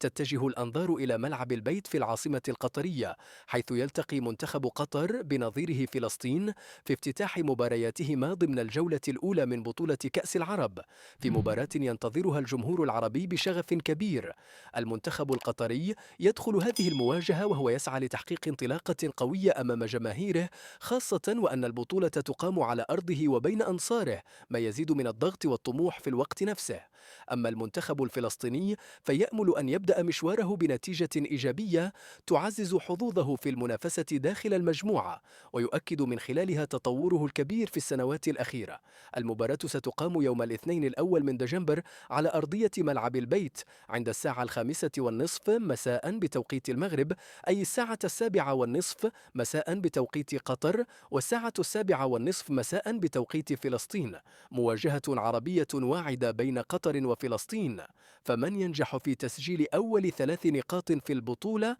تتجه الأنظار إلى ملعب البيت في العاصمة القطرية، حيث يلتقي منتخب قطر بنظيره فلسطين في افتتاح مبارياتهما ضمن الجولة الأولى من بطولة كأس العرب، في مباراة ينتظرها الجمهور العربي بشغف كبير. المنتخب القطري يدخل هذه المواجهة وهو يسعى لتحقيق انطلاقة قوية أمام جماهيره، خاصة وأن البطولة تقام على أرضه وبين أنصاره، ما يزيد من الضغط والطموح في الوقت نفسه. أما المنتخب الفلسطيني فيأمل أن يبدأ مشواره بنتيجة إيجابية تعزز حظوظه في المنافسة داخل المجموعة، ويؤكد من خلالها تطوره الكبير في السنوات الأخيرة. المباراة ستقام يوم الاثنين الأول من دجنبر على أرضية ملعب البيت عند الساعة 5:30 مساء بتوقيت المغرب، أي الساعة 7:30 مساء بتوقيت قطر، والساعة 7:30 مساء بتوقيت فلسطين. مواجهة عربية واعدة بين قطر وفلسطين، فمن ينجح في تسجيل أول 3 نقاط في البطولة